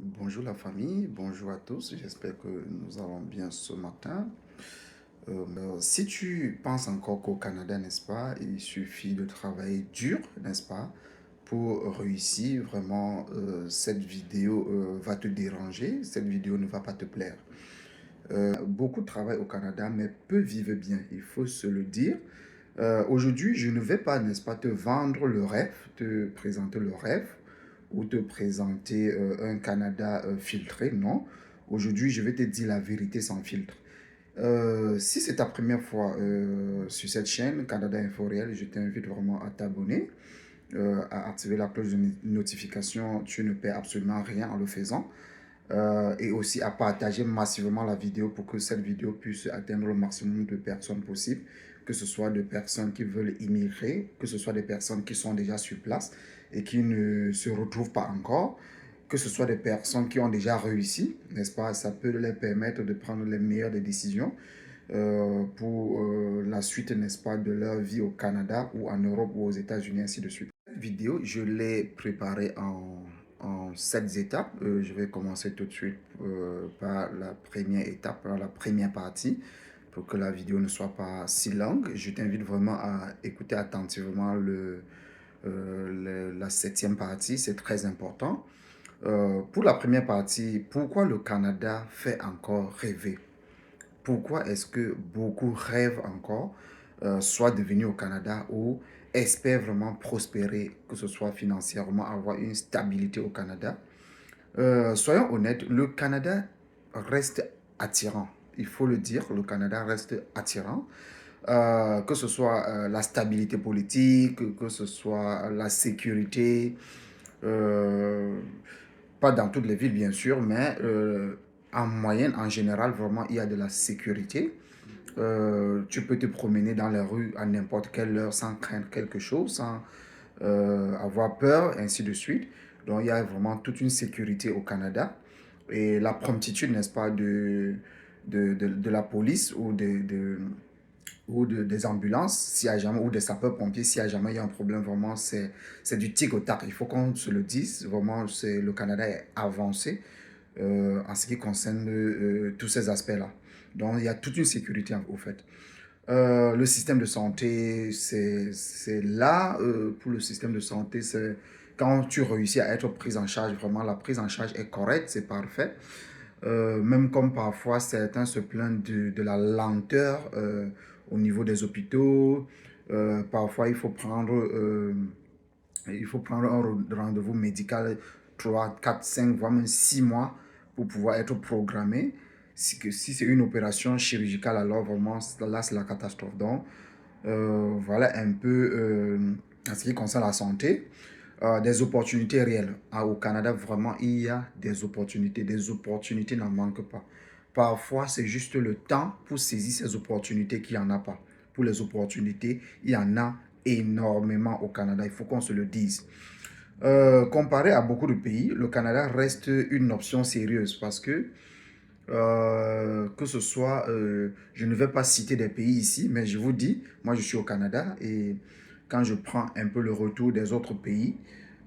Bonjour la famille, bonjour à tous, j'espère que nous allons bien ce matin. Si tu penses encore qu'au Canada, n'est-ce pas, il suffit de travailler dur, n'est-ce pas, pour réussir, vraiment, cette vidéo va te déranger, cette vidéo ne va pas te plaire. Beaucoup travaillent au Canada, mais peu vivent bien, il faut se le dire. Aujourd'hui, je ne vais pas, n'est-ce pas, te vendre le rêve, te présenter le rêve ou te présenter un Canada filtré, non. Aujourd'hui, je vais te dire la vérité sans filtre. Si c'est ta première fois sur cette chaîne, Canada Info Réel, je t'invite vraiment à t'abonner, à activer la cloche de notification. Tu ne perds absolument rien en le faisant. Et aussi à partager massivement la vidéo pour que cette vidéo puisse atteindre le maximum de personnes possible, que ce soit de personnes qui veulent immigrer, que ce soit des personnes qui sont déjà sur place et qui ne se retrouvent pas encore, que ce soit des personnes qui ont déjà réussi, n'est-ce pas? Ça peut leur permettre de prendre les meilleures des décisions pour la suite, n'est-ce pas, de leur vie au Canada ou en Europe ou aux États-Unis, ainsi de suite. Cette vidéo, je l'ai préparée en 7 étapes. Je vais commencer tout de suite par la première étape, par la première partie, pour que la vidéo ne soit pas si longue. Je t'invite vraiment à écouter attentivement la septième partie, c'est très important. Pour la première partie, pourquoi le Canada fait encore rêver? Pourquoi est-ce que beaucoup rêvent encore, soit de venir au Canada ou espèrent vraiment prospérer, que ce soit financièrement, avoir une stabilité au Canada? Soyons honnêtes, le Canada reste attirant. Il faut le dire, le Canada reste attirant. Que ce soit la stabilité politique, que ce soit la sécurité, euh, pas dans toutes les villes bien sûr, mais en moyenne, en général, vraiment, il y a de la sécurité. Tu peux te promener dans les rues à n'importe quelle heure sans craindre quelque chose, sans avoir peur, ainsi de suite. Donc, il y a vraiment toute une sécurité au Canada. Et la promptitude, n'est-ce pas, de la police ou des ambulances, s'il y a jamais, ou des sapeurs-pompiers, s'il y a jamais il y a un problème, vraiment, c'est du tic au tac. Il faut qu'on se le dise. Vraiment, le Canada est avancé en ce qui concerne tous ces aspects-là. Donc, il y a toute une sécurité, au fait. Le système de santé, c'est là, pour le système de santé, c'est quand tu réussis à être pris en charge, vraiment, la prise en charge est correcte, c'est parfait. Même comme parfois certains se plaignent de la lenteur au niveau des hôpitaux. Parfois, il faut prendre un rendez-vous médical 3 4 5 voire même 6 mois pour pouvoir être programmé. Si c'est une opération chirurgicale, alors vraiment, là, c'est la catastrophe. Donc, voilà un peu en ce qui concerne la santé. Des opportunités réelles. Au Canada, vraiment, il y a des opportunités. Des opportunités n'en manquent pas. Parfois, c'est juste le temps pour saisir ces opportunités qu'il n'y en a pas. Pour les opportunités, il y en a énormément au Canada. Il faut qu'on se le dise. Comparé à beaucoup de pays, le Canada reste une option sérieuse parce que ce soit, je ne vais pas citer des pays ici, mais je vous dis, moi je suis au Canada et quand je prends un peu le retour des autres pays,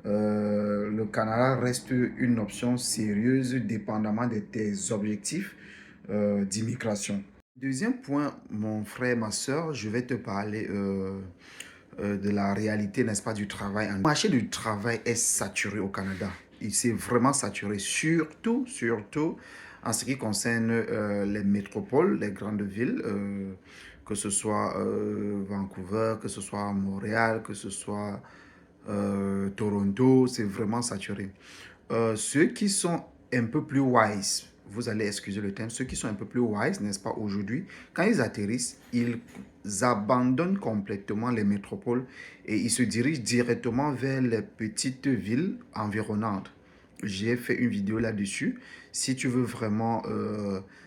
le Canada reste une option sérieuse dépendamment de tes objectifs d'immigration. Deuxième point, mon frère, ma soeur, je vais te parler de la réalité, n'est-ce pas, du travail. Le marché du travail est saturé au Canada. Il s'est vraiment saturé, surtout en ce qui concerne les métropoles, les grandes villes, que ce soit Vancouver, que ce soit Montréal, que ce soit Toronto, c'est vraiment saturé. Ceux qui sont un peu plus wise, vous allez excuser le terme, ceux qui sont un peu plus wise, n'est-ce pas, aujourd'hui, quand ils atterrissent, ils abandonnent complètement les métropoles et ils se dirigent directement vers les petites villes environnantes. J'ai fait une vidéo là-dessus. Si tu veux vraiment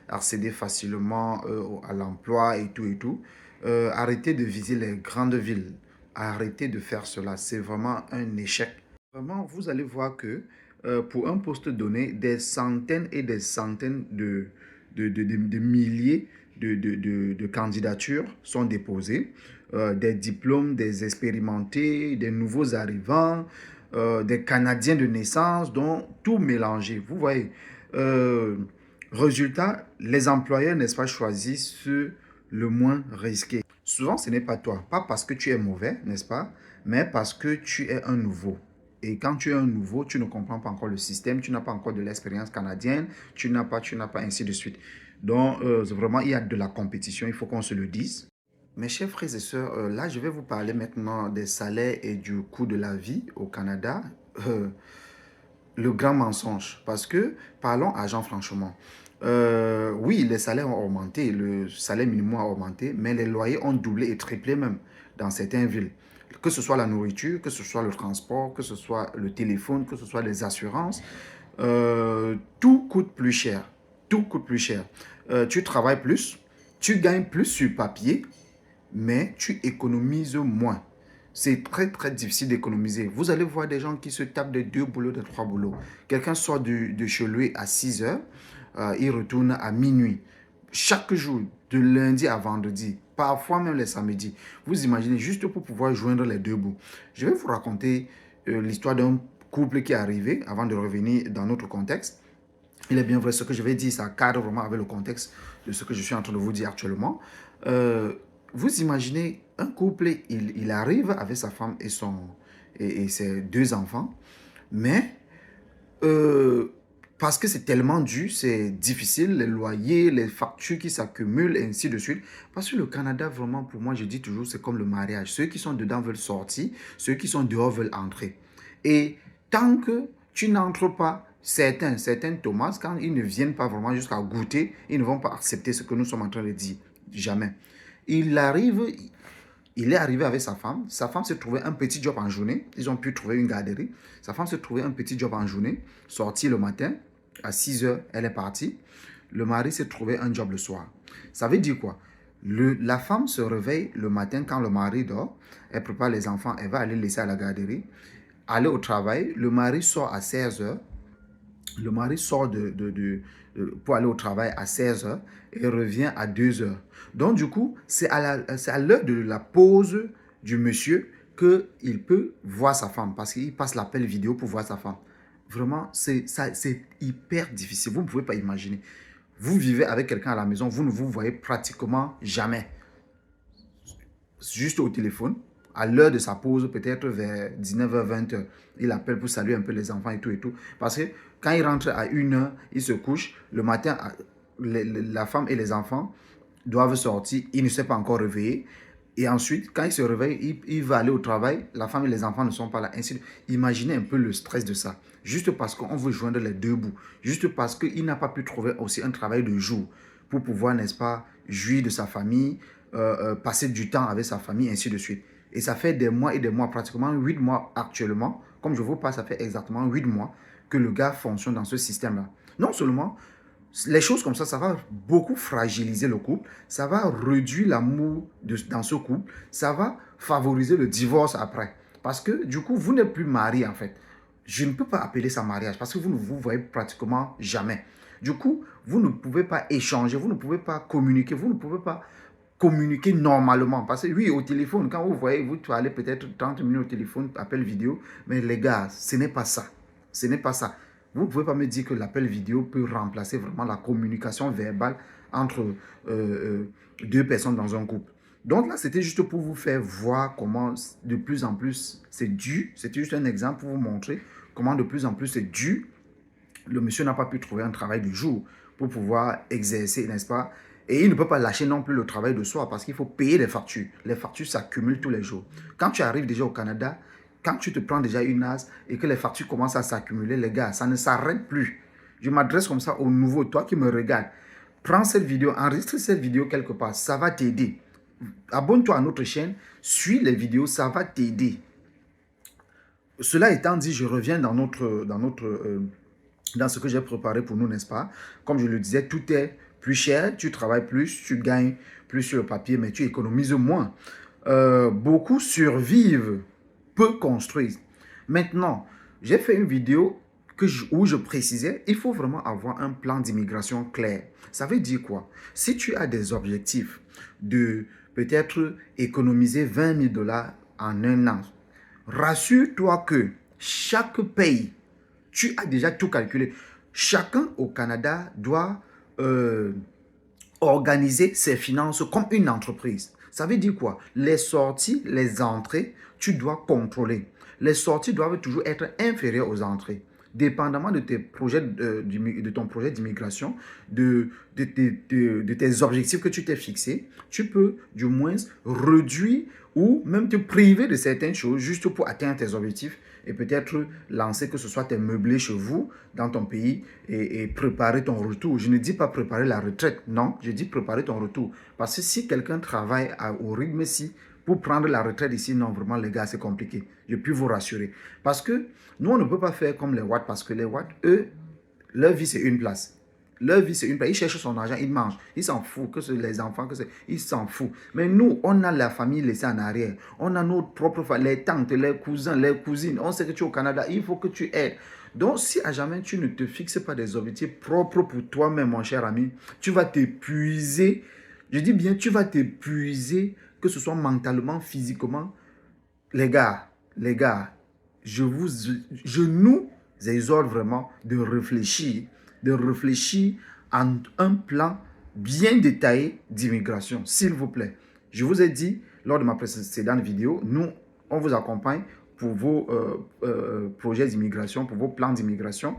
accéder facilement à l'emploi et tout, arrêtez de viser les grandes villes. Arrêtez de faire cela. C'est vraiment un échec. Vraiment, vous allez voir que pour un poste donné, des centaines et des centaines de milliers de candidatures sont déposées. Des diplômes, des expérimentés, des nouveaux arrivants. des Canadiens de naissance, donc tout mélangé. Vous voyez, euh, résultat, les employeurs, n'est-ce pas, choisissent ceux le moins risqué. Souvent, ce n'est pas toi, pas parce que tu es mauvais, n'est-ce pas, mais parce que tu es un nouveau. Et quand tu es un nouveau, tu ne comprends pas encore le système, tu n'as pas encore de l'expérience canadienne, tu n'as pas, ainsi de suite. Donc, vraiment, il y a de la compétition, il faut qu'on se le dise. Mes chers frères et sœurs, là, je vais vous parler maintenant des salaires et du coût de la vie au Canada. Euh, le grand mensonge. Parce que, parlons argent franchement. Oui, les salaires ont augmenté, le salaire minimum a augmenté, mais les loyers ont doublé et triplé même dans certaines villes. Que ce soit la nourriture, que ce soit le transport, que ce soit le téléphone, que ce soit les assurances, tout coûte plus cher. Tout coûte plus cher. Tu travailles plus, tu gagnes plus sur papier, mais tu économises moins. C'est très, très difficile d'économiser. Vous allez voir des gens qui se tapent de 2 boulots, de 3 boulots. Quelqu'un sort de chez lui à 6 heures, il retourne à minuit. Chaque jour, de lundi à vendredi, parfois même les samedis. Vous imaginez, juste pour pouvoir joindre les 2 bouts. Je vais vous raconter l'histoire d'un couple qui est arrivé avant de revenir dans notre contexte. Il est bien vrai, ce que je vais dire, ça cadre vraiment avec le contexte de ce que je suis en train de vous dire actuellement. Euh, Vous imaginez un couple, il arrive avec sa femme et ses 2 enfants, mais euh, parce que c'est tellement dur, c'est difficile, les loyers, les factures qui s'accumulent, et ainsi de suite. Parce que le Canada, vraiment, pour moi, je dis toujours, c'est comme le mariage. Ceux qui sont dedans veulent sortir, ceux qui sont dehors veulent entrer. Et tant que tu n'entres pas, certains Thomas, quand ils ne viennent pas vraiment jusqu'à goûter, ils ne vont pas accepter ce que nous sommes en train de dire. Jamais. Il arrive, il est arrivé avec sa femme. Sa femme s'est trouvé un petit job en journée. Ils ont pu trouver une garderie. Sa femme s'est trouvé un petit job en journée. Sortie le matin, à 6 heures, elle est partie. Le mari s'est trouvé un job le soir. Ça veut dire quoi? La femme se réveille le matin quand le mari dort. Elle prépare les enfants. Elle va aller laisser à la garderie. Aller au travail. Le mari sort à 16 heures. Le mari sort pour aller au travail à 16 heures et revient à 2 heures. Donc, du coup, c'est à l'heure de la pause du monsieur qu'il peut voir sa femme parce qu'il passe l'appel vidéo pour voir sa femme. Vraiment, c'est hyper difficile. Vous ne pouvez pas imaginer. Vous vivez avec quelqu'un à la maison, vous ne vous voyez pratiquement jamais. Juste au téléphone, à l'heure de sa pause, peut-être vers 19h, 20h, il appelle pour saluer un peu les enfants et tout et tout. Parce que quand il rentre à 1h, il se couche. Le matin, la femme et les enfants doivent sortir. Il ne s'est pas encore réveillé. Et ensuite, quand il se réveille, il va aller au travail. La femme et les enfants ne sont pas là. Imaginez un peu le stress de ça. Juste parce qu'on veut joindre les 2 bouts. Juste parce qu'il n'a pas pu trouver aussi un travail de jour pour pouvoir, n'est-ce pas, jouir de sa famille, passer du temps avec sa famille, ainsi de suite. Et ça fait des mois et des mois, pratiquement 8 mois actuellement. Comme je vous parle, ça fait exactement 8 mois que le gars fonctionne dans ce système-là. Non seulement les choses comme ça va beaucoup fragiliser le couple, ça va réduire l'amour dans ce couple, ça va favoriser le divorce après. Parce que du coup, vous n'êtes plus marié en fait. Je ne peux pas appeler ça mariage parce que vous ne vous voyez pratiquement jamais. Du coup, vous ne pouvez pas échanger, vous ne pouvez pas communiquer, vous ne pouvez pas communiquer normalement. Parce que oui, au téléphone, quand vous voyez, vous allez peut-être 30 minutes au téléphone, appel vidéo, mais les gars, ce n'est pas ça. Ce n'est pas ça. Vous ne pouvez pas me dire que l'appel vidéo peut remplacer vraiment la communication verbale entre 2 personnes dans un couple. Donc là, c'était juste pour vous faire voir comment de plus en plus c'est dur. C'était juste un exemple pour vous montrer comment de plus en plus c'est dur. Le monsieur n'a pas pu trouver un travail de jour pour pouvoir exercer, n'est-ce pas? Et il ne peut pas lâcher non plus le travail de soir parce qu'il faut payer les factures. Les factures s'accumulent tous les jours. Quand tu arrives déjà au Canada, quand tu te prends déjà une as et que les factures commencent à s'accumuler, les gars, ça ne s'arrête plus. Je m'adresse comme ça au nouveau, toi qui me regardes. Prends cette vidéo, enregistre cette vidéo quelque part, ça va t'aider. Abonne-toi à notre chaîne, suis les vidéos, ça va t'aider. Cela étant dit, je reviens dans ce que j'ai préparé pour nous, n'est-ce pas? Comme je le disais, tout est plus cher, tu travailles plus, tu gagnes plus sur le papier, mais tu économises moins. Beaucoup survivent, peu construisent. Maintenant, j'ai fait une vidéo où je précisais, il faut vraiment avoir un plan d'immigration clair. Ça veut dire quoi? Si tu as des objectifs de peut-être économiser 20 000 $ en un an, rassure-toi que chaque pays, tu as déjà tout calculé. Chacun au Canada doit organiser ses finances comme une entreprise. Ça veut dire quoi? Les sorties, les entrées, tu dois contrôler. Les sorties doivent toujours être inférieures aux entrées. Dépendamment de tes projets, de ton projet d'immigration, de tes objectifs que tu t'es fixés, tu peux du moins réduire ou même te priver de certaines choses juste pour atteindre tes objectifs et peut-être lancer que ce soit tes meublés chez vous, dans ton pays et préparer ton retour. Je ne dis pas préparer la retraite, non, je dis préparer ton retour. Parce que si quelqu'un travaille au rythme ici, pour prendre la retraite ici, non, vraiment les gars, c'est compliqué. Je puis vous rassurer. Parce que nous, on ne peut pas faire comme les Watts, parce que les Watts, eux, leur vie, c'est une place. Leur vie, c'est une place. Ils cherchent son argent, ils mangent. Ils s'en foutent, que c'est les enfants, ils s'en foutent. Mais nous, on a la famille laissée en arrière. On a notre propre famille, les tantes, les cousins, les cousines. On sait que tu es au Canada, il faut que tu aides. Donc, si à jamais tu ne te fixes pas des objectifs propres pour toi-même, mon cher ami, tu vas t'épuiser. Je dis bien, tu vas t'épuiser, que ce soit mentalement, physiquement. Les gars, je nous exhorte vraiment de réfléchir à un plan bien détaillé d'immigration, s'il vous plaît. Je vous ai dit lors de ma précédente vidéo, nous, on vous accompagne pour vos projets d'immigration, pour vos plans d'immigration,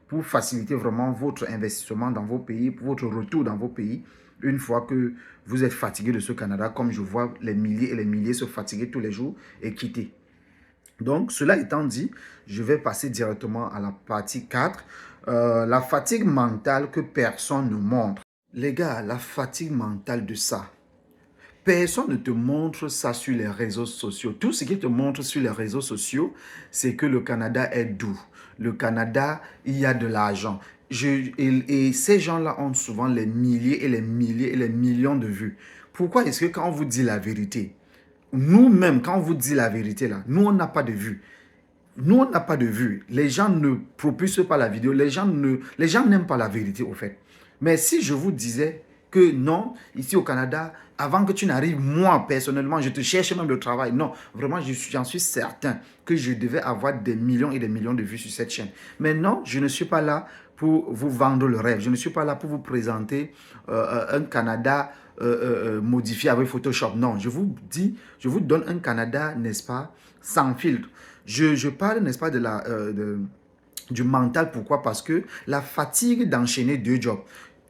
pour faciliter vraiment votre investissement dans vos pays, pour votre retour dans vos pays, une fois que vous êtes fatigué de ce Canada, comme je vois les milliers et les milliers se fatiguer tous les jours et quitter. Donc, cela étant dit, je vais passer directement à la partie 4, la fatigue mentale que personne ne montre. Les gars, la fatigue mentale de ça, personne ne te montre ça sur les réseaux sociaux. Tout ce qui te montre sur les réseaux sociaux, c'est que le Canada est doux. Le Canada, il y a de l'argent. Et ces gens-là ont souvent les milliers et les milliers et les millions de vues. Pourquoi est-ce que quand on vous dit la vérité, nous-mêmes, quand on vous dit la vérité, là, nous, on n'a pas de vues. Nous, on n'a pas de vues. Les gens ne propulsent pas la vidéo. Les gens n'aiment pas la vérité, au fait. Mais si je vous disais que non, ici au Canada, avant que tu n'arrives, moi, personnellement, je te cherche même le travail. Non, vraiment, j'en suis certain que je devais avoir des millions et des millions de vues sur cette chaîne. Mais non, je ne suis pas là pour vous vendre le rêve. Je ne suis pas là pour vous présenter un Canada modifié avec Photoshop. Non, je vous dis, je vous donne un Canada, n'est-ce pas, sans filtre. Je parle, n'est-ce pas, du mental. Pourquoi? Parce que la fatigue d'enchaîner deux jobs.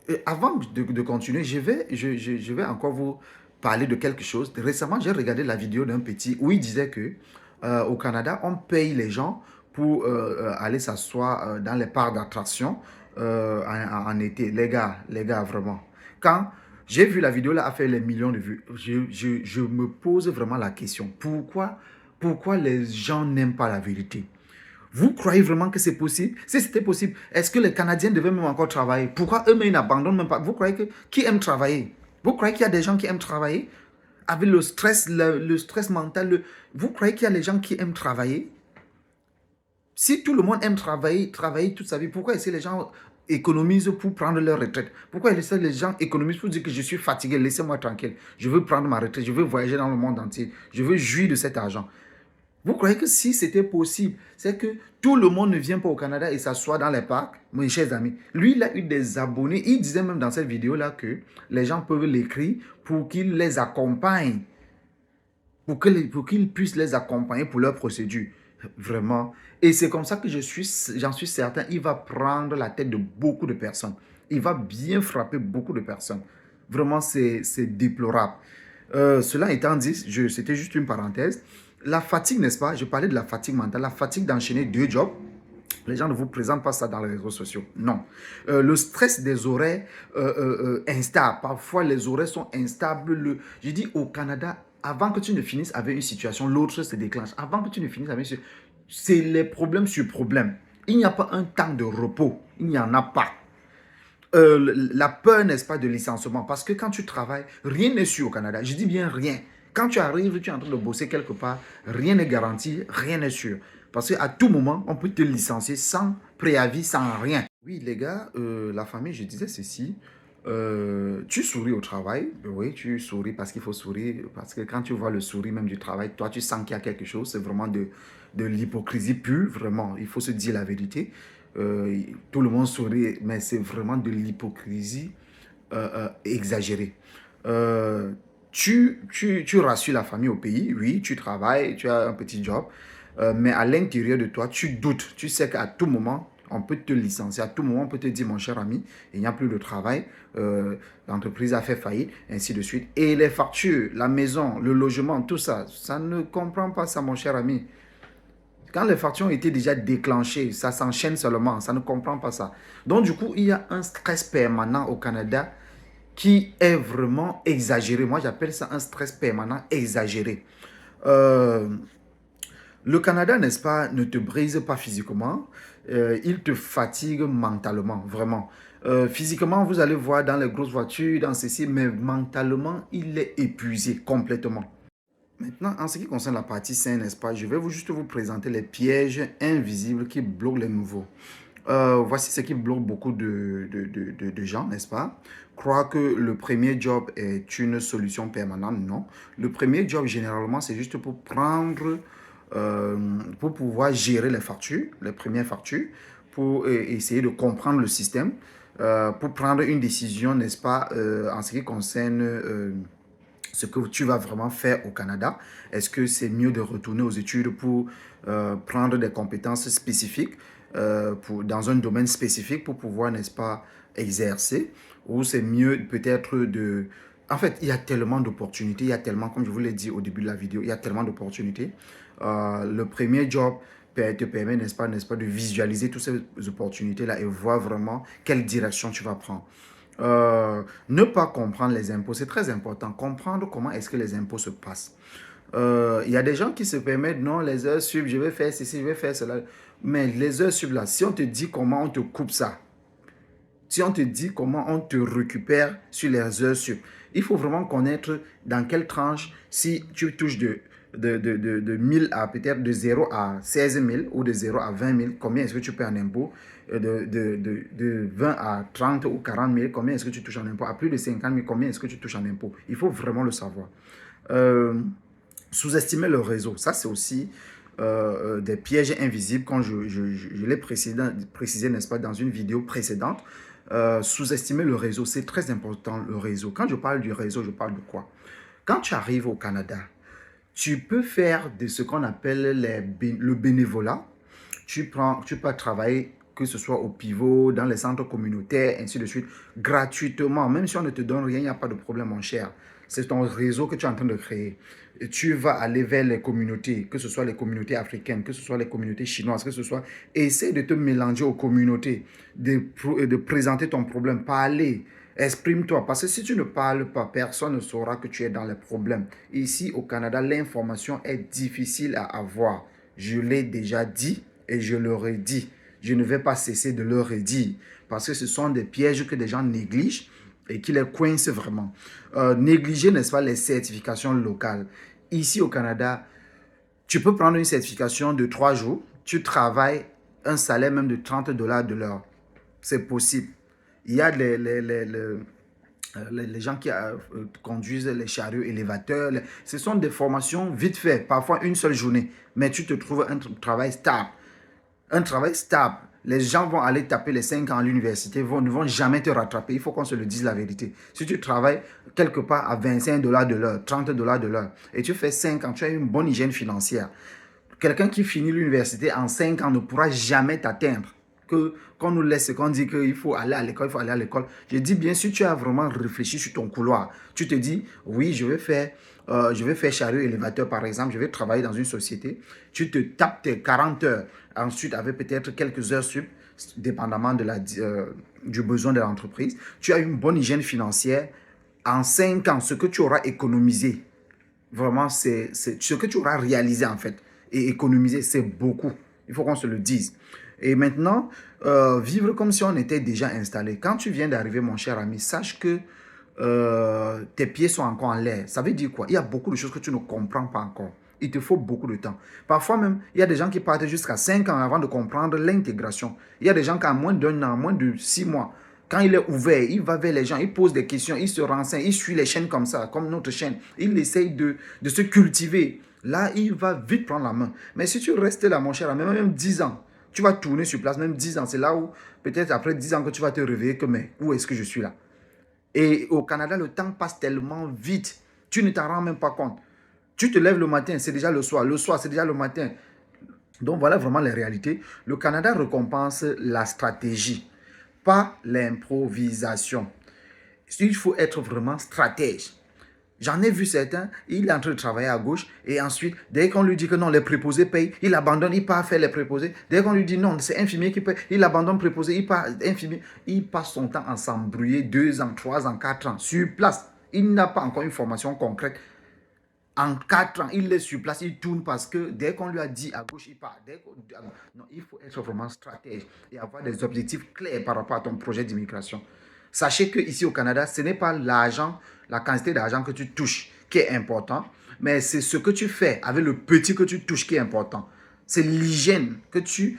Et avant de continuer, je vais encore vous parler de quelque chose. Récemment, j'ai regardé la vidéo d'un petit où il disait que au Canada, on paye les gens pour aller s'asseoir dans les parcs d'attractions en été. Les gars, vraiment. Quand j'ai vu la vidéo là a fait les millions de vues, je me pose vraiment la question. Pourquoi les gens n'aiment pas la vérité? Vous croyez vraiment que c'est possible? Si c'était possible, est-ce que les Canadiens devaient même encore travailler? Pourquoi eux-mêmes n'abandonnent même pas? Vous croyez que qui aime travailler? Vous croyez qu'il y a des gens qui aiment travailler? Avec le stress, le stress mental, vous croyez qu'il y a des gens qui aiment travailler? Si tout le monde aime travailler toute sa vie, pourquoi est-ce que les gens économisent pour prendre leur retraite? Pourquoi est-ce que les gens économisent pour dire que je suis fatigué, laissez-moi tranquille, je veux prendre ma retraite, je veux voyager dans le monde entier, je veux jouir de cet argent? Vous croyez que si c'était possible, c'est que tout le monde ne vient pas au Canada et s'assoit dans les parcs, mes chers amis. Lui, il a eu des abonnés. Il disait même dans cette vidéo-là que les gens peuvent l'écrire pour qu'il les accompagne, pour qu'il puisse les accompagner pour leur procédure. Vraiment. Et c'est comme ça que j'en suis certain, il va prendre la tête de beaucoup de personnes. Il va bien frapper beaucoup de personnes. Vraiment, c'est déplorable. Cela étant dit, c'était juste une parenthèse. La fatigue, n'est-ce pas? Je parlais de la fatigue mentale, la fatigue d'enchaîner deux jobs. Les gens ne vous présentent pas ça dans les réseaux sociaux. Non. Le stress des horaires instables. Parfois, les horaires sont instables. Je dis au Canada, avant que tu ne finisses avec une situation, l'autre se déclenche. Avant que tu ne finisses avec une situation, c'est les problèmes sur problèmes. Il n'y a pas un temps de repos. Il n'y en a pas. La peur, n'est-ce pas, de licenciement. Parce que quand tu travailles, rien n'est sûr au Canada. Je dis bien rien. Quand tu arrives, tu es en train de bosser quelque part, rien n'est garanti, rien n'est sûr. Parce qu'à tout moment, on peut te licencier sans préavis, sans rien. Oui, les gars, la famille, je disais ceci. Tu souris au travail. Oui, tu souris parce qu'il faut sourire. Parce que quand tu vois le sourire même du travail, toi, tu sens qu'il y a quelque chose. C'est vraiment de l'hypocrisie pure, vraiment. Il faut se dire la vérité. Tout le monde sourit, mais c'est vraiment de l'hypocrisie exagérée. Euh, tu rassures la famille au pays, oui, tu travailles, tu as un petit job, mais à l'intérieur de toi, tu doutes. Tu sais qu'à tout moment, on peut te licencier. À tout moment, on peut te dire, mon cher ami, il n'y a plus de travail, l'entreprise a fait faillite, ainsi de suite. Et les factures, la maison, le logement, tout ça, ça ne comprend pas ça, mon cher ami. Quand les factures ont été déjà déclenchées, ça s'enchaîne seulement, ça ne comprend pas ça. Donc, du coup, il y a un stress permanent au Canada qui est vraiment exagéré. Moi, j'appelle ça un stress permanent exagéré. Euh, le Canada, n'est-ce pas, ne te brise pas physiquement, il te fatigue mentalement, vraiment. Physiquement, vous allez voir dans les grosses voitures, dans ceci, mais mentalement, il est épuisé complètement. Maintenant, en ce qui concerne la partie saine, n'est-ce pas, je vais juste vous présenter les pièges invisibles qui bloquent les nouveaux. Voici ce qui bloque beaucoup de gens, n'est-ce pas? Croire que le premier job est une solution permanente, non. Le premier job, généralement, c'est juste pour pouvoir gérer les factures, les premières factures, pour essayer de comprendre le système, pour prendre une décision, n'est-ce pas, en ce qui concerne ce que tu vas vraiment faire au Canada. Est-ce que c'est mieux de retourner aux études pour prendre des compétences spécifiques dans un domaine spécifique pour pouvoir, n'est-ce pas, exercer, ou c'est mieux peut-être de... En fait, il y a tellement d'opportunités, il y a tellement, comme je vous l'ai dit au début de la vidéo, il y a tellement d'opportunités. Le premier job te permet, n'est-ce pas, de visualiser toutes ces opportunités-là et voir vraiment quelle direction tu vas prendre. Ne pas comprendre les impôts, c'est très important. Comprendre comment est-ce que les impôts se passent. Il y a des gens qui se permettent, non, les heures sub, je vais faire ceci, je vais faire cela. Mais les heures sub, là, si on te dit comment on te coupe ça, si on te dit comment on te récupère sur les heures sub, il faut vraiment connaître dans quelle tranche, si tu touches de 1000 à peut-être de 0 à 16 000 ou de 0 à 20 000, combien est-ce que tu paies en impôt? De 20 à 30 ou 40 000, combien est-ce que tu touches en impôt? À plus de 50 000, combien est-ce que tu touches en impôt? Il faut vraiment le savoir. Sous-estimer le réseau, ça c'est aussi des pièges invisibles, quand je l'ai précisé, n'est-ce pas, dans une vidéo précédente. Sous-estimer le réseau, c'est très important, le réseau. Quand je parle du réseau, je parle de quoi? Quand tu arrives au Canada, tu peux faire de ce qu'on appelle le bénévolat. Tu peux travailler, que ce soit au pivot, dans les centres communautaires, ainsi de suite, gratuitement. Même si on ne te donne rien, il n'y a pas de problème, mon cher. C'est ton réseau que tu es en train de créer. Et tu vas aller vers les communautés, que ce soit les communautés africaines, que ce soit les communautés chinoises, que ce soit... Essaye de te mélanger aux communautés, de présenter ton problème, parler. Exprime-toi, parce que si tu ne parles pas, personne ne saura que tu es dans les problèmes. Ici, au Canada, l'information est difficile à avoir. Je l'ai déjà dit et je leur ai dit. Je ne vais pas cesser de leur dire, parce que ce sont des pièges que des gens négligent et qui les coincent vraiment. Négliger, n'est-ce pas, les certifications locales. Ici, au Canada, tu peux prendre une certification de 3 jours, tu travailles un salaire même de 30 dollars de l'heure. C'est possible. Il y a les gens qui conduisent les chariots élévateurs. Ce sont des formations vite fait, parfois une seule journée. Mais tu te trouves un travail stable. Un travail stable. Les gens vont aller taper les 5 ans à l'université, ne vont jamais te rattraper. Il faut qu'on se le dise la vérité. Si tu travailles quelque part à 25 dollars de l'heure, 30 dollars de l'heure, et tu fais 5 ans, tu as une bonne hygiène financière. Quelqu'un qui finit l'université en 5 ans ne pourra jamais t'atteindre. Qu'on nous laisse, qu'on dit qu'il faut aller à l'école, il faut aller à l'école. Je dis bien, si tu as vraiment réfléchi sur ton couloir, tu te dis, oui, je vais faire chariot élévateur par exemple, je vais travailler dans une société. Tu te tapes tes 40 heures, ensuite avec peut-être quelques heures sup, dépendamment du besoin de l'entreprise. Tu as une bonne hygiène financière. En 5 ans, ce que tu auras économisé, vraiment, c'est ce que tu auras réalisé en fait. Et économiser, c'est beaucoup. Il faut qu'on se le dise. Et maintenant, vivre comme si on était déjà installé. Quand tu viens d'arriver, mon cher ami, sache que tes pieds sont encore en l'air. Ça veut dire quoi? Il y a beaucoup de choses que tu ne comprends pas encore. Il te faut beaucoup de temps. Parfois même, il y a des gens qui partent jusqu'à 5 ans avant de comprendre l'intégration. Il y a des gens qui, en moins d'un an, moins de 6 mois, quand il est ouvert, il va vers les gens, il pose des questions, il se renseigne, il suit les chaînes comme ça, comme notre chaîne. Il essaye de se cultiver. Là, il va vite prendre la main. Mais si tu restes là, mon cher ami, même 10 ans, tu vas tourner sur place, même 10 ans. C'est là où, peut-être après 10 ans, que tu vas te réveiller que, mais où est-ce que je suis là? Et au Canada, le temps passe tellement vite. Tu ne t'en rends même pas compte. Tu te lèves le matin, c'est déjà le soir. Le soir, c'est déjà le matin. Donc voilà vraiment les réalités. Le Canada récompense la stratégie, pas l'improvisation. Il faut être vraiment stratège. J'en ai vu certains, il est en train de travailler à gauche et ensuite, dès qu'on lui dit que non, les préposés payent, il abandonne, il part faire les préposés. Dès qu'on lui dit non, c'est infirmier qui paye, il abandonne préposé, il part infirmier. Il passe son temps à s'embrouiller 2 ans, 3 ans, 4 ans sur place. Il n'a pas encore une formation concrète. En 4 ans, il est sur place, il tourne parce que dès qu'on lui a dit à gauche, il part. Non, il faut être vraiment stratège et avoir des objectifs clairs par rapport à ton projet d'immigration. Sachez qu'ici au Canada, ce n'est pas l'argent, la quantité d'argent que tu touches qui est important, mais c'est ce que tu fais avec le petit que tu touches qui est important. C'est l'hygiène que tu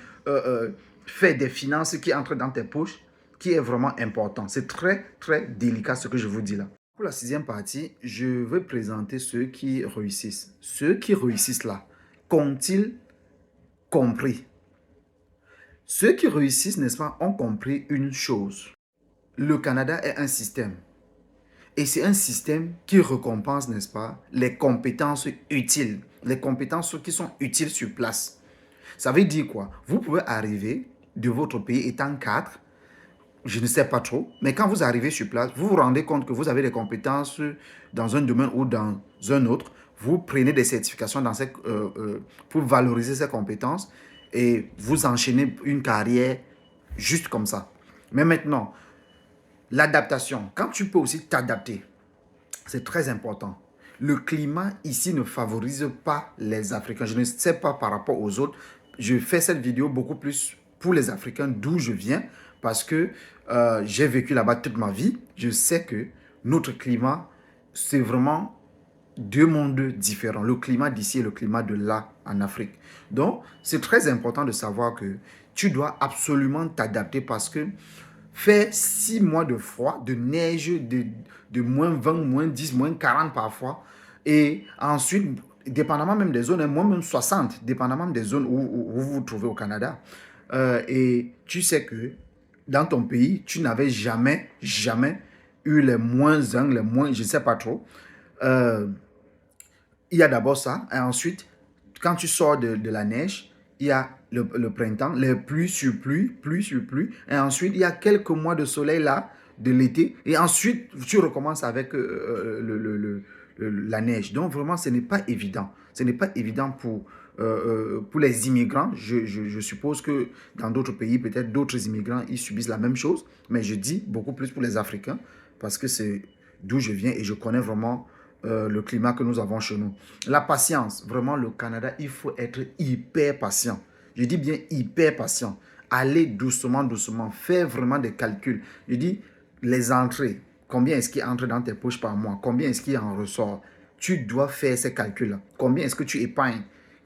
fais des finances qui entrent dans tes poches qui est vraiment important. C'est très, très délicat ce que je vous dis là. Pour la sixième partie, je vais présenter ceux qui réussissent. Ceux qui réussissent là, qu'ont-ils compris? Ceux qui réussissent, n'est-ce pas, ont compris une chose. Le Canada est un système. Et c'est un système qui récompense, n'est-ce pas, les compétences utiles. Les compétences qui sont utiles sur place. Ça veut dire quoi? Vous pouvez arriver de votre pays étant cadre, je ne sais pas trop, mais quand vous arrivez sur place, vous vous rendez compte que vous avez des compétences dans un domaine ou dans un autre. Vous prenez des certifications pour valoriser ces compétences et vous enchaînez une carrière juste comme ça. Mais maintenant, l'adaptation, quand tu peux aussi t'adapter, c'est très important. Le climat ici ne favorise pas les Africains. Je ne sais pas par rapport aux autres. Je fais cette vidéo beaucoup plus pour les Africains d'où je viens parce que j'ai vécu là-bas toute ma vie. Je sais que notre climat, c'est vraiment deux mondes différents. Le climat d'ici et le climat de là en Afrique. Donc, c'est très important de savoir que tu dois absolument t'adapter parce que faire 6 mois de froid, de neige, de moins 20, moins 10, moins 40 parfois. Et ensuite, dépendamment même des zones, moins même 60, dépendamment des zones où vous vous trouvez au Canada. Et tu sais que dans ton pays, tu n'avais jamais, jamais eu les moins 1, les moins, je ne sais pas trop. Euh, il y a d'abord ça. Et ensuite, quand tu sors de la neige, il y a le printemps, les pluies sur pluie, pluie sur pluie. Et ensuite, il y a quelques mois de soleil là, de l'été. Et ensuite, tu recommences avec la neige. Donc, vraiment, ce n'est pas évident. Ce n'est pas évident pour les immigrants. Je suppose que dans d'autres pays, peut-être d'autres immigrants, ils subissent la même chose. Mais je dis beaucoup plus pour les Africains parce que c'est d'où je viens et je connais vraiment le climat que nous avons chez nous. La patience, vraiment le Canada, il faut être hyper patient. Je dis bien hyper patient. Allez doucement, doucement, faire vraiment des calculs. Je dis les entrées, combien est-ce qui entre dans tes poches par mois, combien est-ce qui en ressort. Tu dois faire ces calculs-là. Combien est-ce que tu épargnes?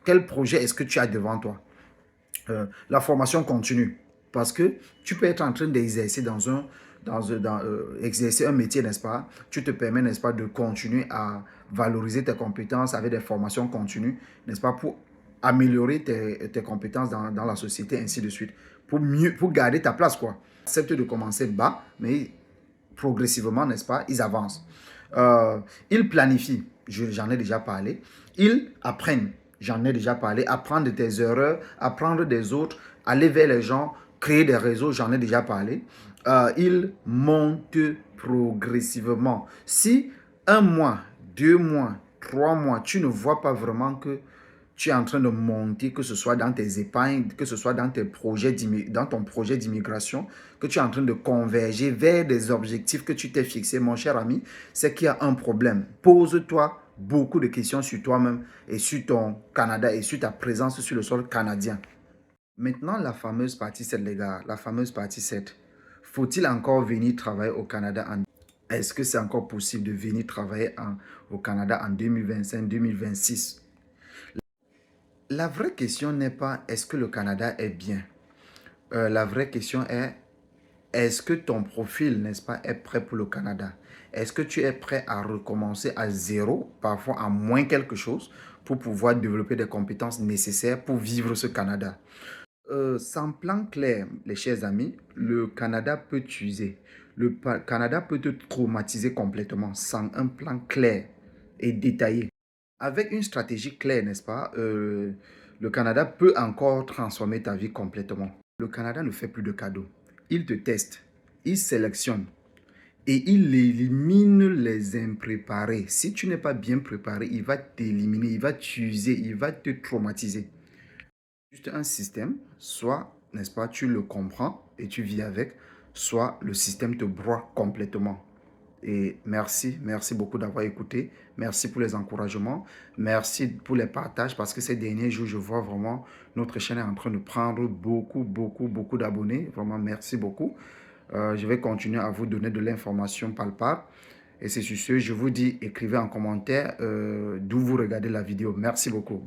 Quel projet est-ce que tu as devant toi? La formation continue. Parce que tu peux être en train d'exercer exercer un métier, n'est-ce pas? Tu te permets, n'est-ce pas, de continuer à valoriser tes compétences avec des formations continues, n'est-ce pas, pour améliorer tes compétences dans la société, ainsi de suite. Pour garder ta place, quoi. Accepte de commencer bas, mais progressivement, n'est-ce pas, ils avancent. Ils planifient, j'en ai déjà parlé. Ils apprennent, j'en ai déjà parlé. Apprendre de tes erreurs, apprendre des autres, aller vers les gens, créer des réseaux, j'en ai déjà parlé. Ils montent progressivement. Si 1 mois, 2 mois, 3 mois, tu ne vois pas vraiment que tu es en train de monter, que ce soit dans tes épargnes, que ce soit dans dans ton projet d'immigration, que tu es en train de converger vers des objectifs que tu t'es fixés, mon cher ami, c'est qu'il y a un problème. Pose-toi beaucoup de questions sur toi-même et sur ton Canada et sur ta présence sur le sol canadien. Maintenant, la fameuse partie 7, les gars, la fameuse partie 7. Faut-il encore venir travailler au Canada Est-ce que c'est encore possible de venir travailler au Canada en 2025-2026? La vraie question n'est pas est-ce que le Canada est bien. La vraie question est est-ce que ton profil, n'est-ce pas, est prêt pour le Canada? Est-ce que tu es prêt à recommencer à zéro, parfois à moins quelque chose, pour pouvoir développer des compétences nécessaires pour vivre ce Canada? Sans plan clair, les chers amis, le Canada peut t'user. Canada peut te traumatiser complètement sans un plan clair et détaillé. Avec une stratégie claire, n'est-ce pas, le Canada peut encore transformer ta vie complètement. Le Canada ne fait plus de cadeaux. Il te teste, il sélectionne et il élimine les impréparés. Si tu n'es pas bien préparé, il va t'éliminer, il va t'user, il va te traumatiser. Juste un système, soit, n'est-ce pas, tu le comprends et tu vis avec, soit le système te broie complètement. Et merci beaucoup d'avoir écouté. Merci pour les encouragements. Merci pour les partages parce que ces derniers jours, je vois vraiment notre chaîne est en train de prendre beaucoup d'abonnés. Vraiment, merci beaucoup. Je vais continuer à vous donner de l'information palpable. Et c'est sur ce, je vous dis, écrivez en commentaire d'où vous regardez la vidéo. Merci beaucoup.